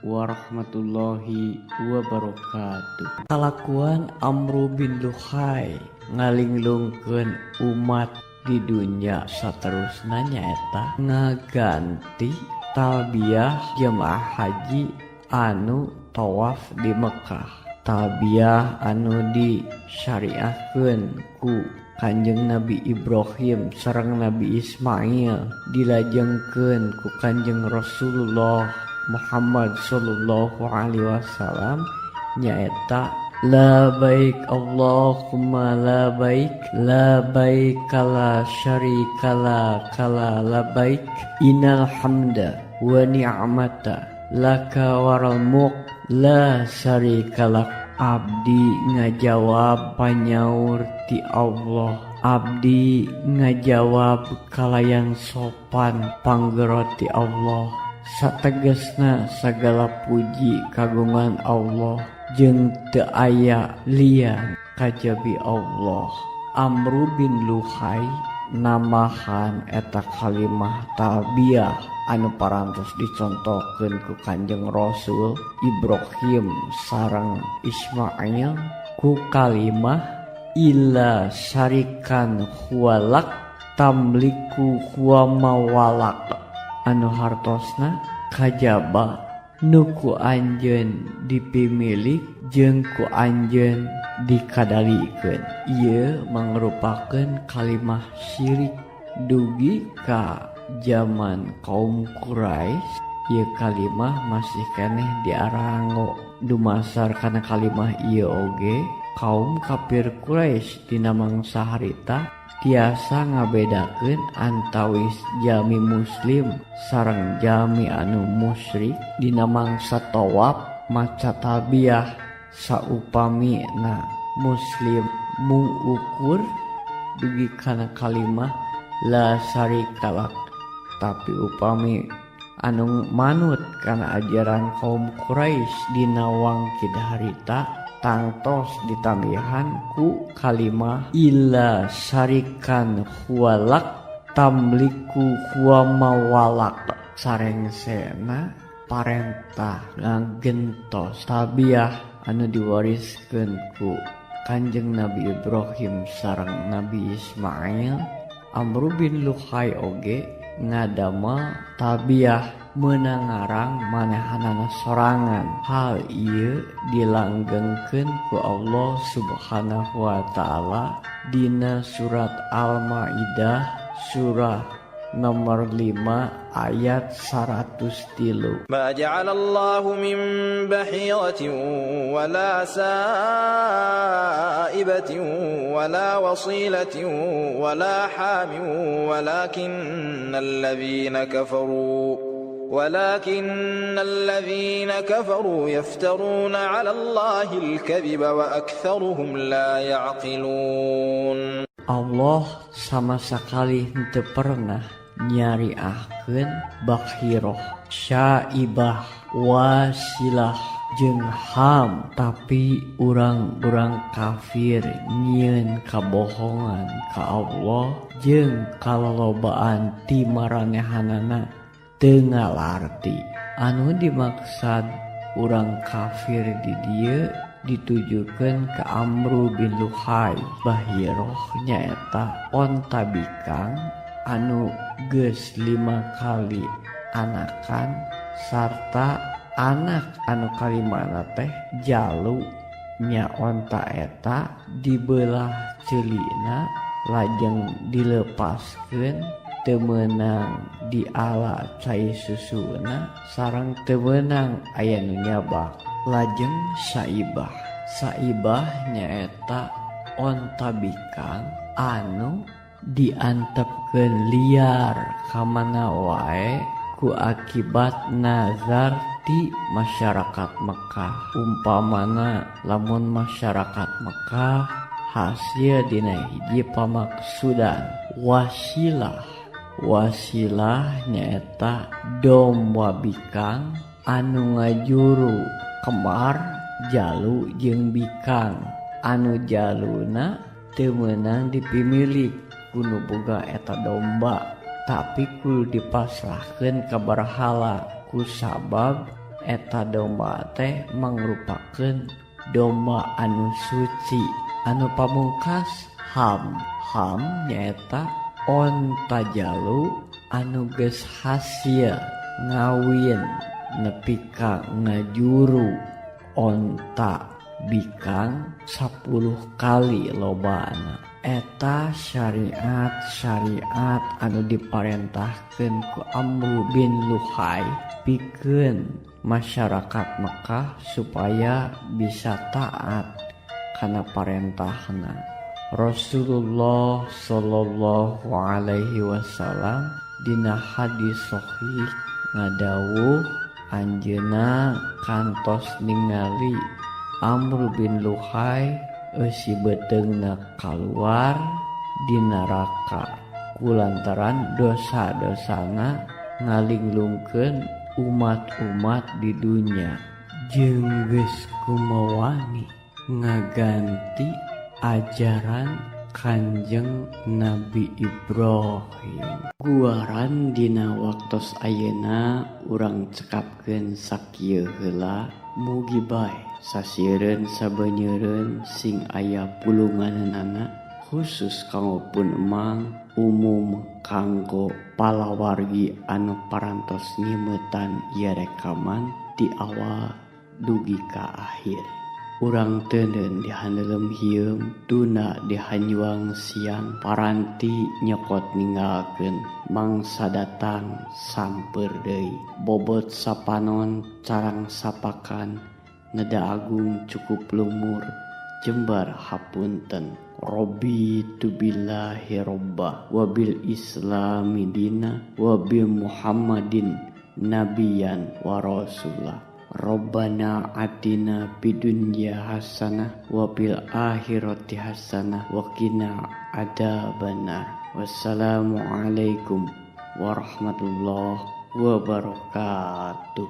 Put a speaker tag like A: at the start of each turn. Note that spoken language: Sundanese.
A: warahmatullahi wabarakatuh. Kalakuan Amru bin Luhai ngalinglungkeun umat di dunia saterusna nyaeta ngaganti talbiyah jemaah haji anu tawaf di Mekah. Talbiyah anu disyariahkeun ku Kanjeng Nabi Ibrahim sareng Nabi Ismail dilajengkeun ku Kanjeng Rasulullah Muhammad sallallahu alaihi wasallam nyaeta labbaik Allahumma labbaik labbaik la syarika kala labbaik innal hamda wa ni'mata laka waral mulk la syarikalak. Abdi ngajawab panyaur ti Allah, abdi ngajawab kalayan sopan panggero ti Allah. Sategesna sagala puji kagungan Allah jeung teu aya lian kajabi Allah. Amru bin Luhai namahan eta kalimah talbiyah anu parantos dicontohkeun ku Kanjeng Rasul Ibrahim sareng Ismail ku kalimah illa syarikan huwalak tamliku huwa mawalak anu hartosna kajaba nuku anjeun dipimilik jeung ku anjeun dikadalikeun. Ieu mangrupakeun kalimah syirik dugi ka zaman kaum Quraisy. Ieu kalimah masih keneh diaranggo dumasar kana kalimah ieu oge kaum kafir Quraisy dina mangsa harita tiasa ngabedakeun antawis jami muslim sareng jami anu musyrik dina mangsa tawaf maca talbiyah. Saupamina muslim mengukur dugi kana kalimah la syarikalak, tapi upami anu manut kana ajaran kaum Quraisy dina wangkid harita tangtos ditambihan ku kalimah illa syarikan huwalak tamliku huwa mawalak. Sarengsena parentah ngagentos talbiyah anu diwariskeun ku Kanjeng Nabi Ibrahim sareng Nabi Ismail. Amru bin Luhai oge ngadamel talbiyah meunang ngarang manehanana sorangan. Hal ieu dilanggengkeun ku Allah Subhanahu wa taala dina surat Al-Maidah surah nomor 5 ayat 103.
B: Ma ja'alallahu min bahiratin wala sa'ibatin wala wasilatin wala hamin ولكن الذين كفروا يفترون على الله الكذب وأكثرهم لا يعقلون.
A: Allah sama sekali henteu pernah nyariahkeun bakhiroh, syaibah, wasilah jeung ham, tapi urang-urang kafir nyieun kabohongan ka Allah jeung kalolobaan ti maranehanana teu ngalarti. Anu dimaksud urang kafir di dieu ditujukeun ke Amru bin Luhai. Bahiroh nyaeta onta bikang anu geus 5 kali anakan sarta anak anu kalimana teh jalu nya onta eta dibelah ceulina lajeng dilepaskeun teu meunang diala cai susuna sareng teu meunang aya nu nyabak. Lajeng saibah, saibah nyaeta onta bikang anu diantepkeun liar kamana wae ku akibat nazar ti masyarakat Mekah. Umpamana lamun masyarakat Mekah hasil dina hiji pamaksudan. Wasilah, wasilah nyaeta domba bikang anu ngajuru kemar jalu jeung bikang anu jaluna teu meunang dipimilik kudu boga eta domba, tapi kudu dipasrahkeun ka berhala kusabab eta domba teh mangrupakeun domba anu suci. Anu pamungkas ham nyaeta onta jalu anu geus hasil ngawin nepi ka ngajuru onta bikang 10 kali lobana. Eta syariat anu diparentahkeun ku Amr bin Luhai pikeun masyarakat Mekah supaya bisa taat kana parentahna. Rasulullah sallallahu alaihi wasallam dina hadis sahih ngadawuh anjeunna kantos ningali Amr bin Luhai eusi beteungna kaluar di neraka kulantaran dosa-dosana ngalinglungkeun umat-umat di dunya jeung geus kumawani ngaganti ajaran Kanjeng Nabi Ibrahim. Guaran dina waktos ayeuna urang cekapkeun sakieu heula mugi bae sasieun sabeuneureun sing aya pulunganana khusus kanggo pun emang umum kanggo palawargi anu parantos ngimeutan ieu rekaman ti awal dugi ka akhir. Urang teuneun dihandelem hieum tuna dihanjuang siang paranti nyokot ninggalkeun mangsa datang samper deui bobot sapanon carang sapakan neda agung cukup lumur jembar hapunten Robbi tu billahi robba wabil islami dina wabi Muhammadin nabiyan wa rasulah. Rabbana atina fid dunya hasanah wa fil akhirati hasanah wa qina adzabannar. Wassalamu alaikum warahmatullahi wabarakatuh.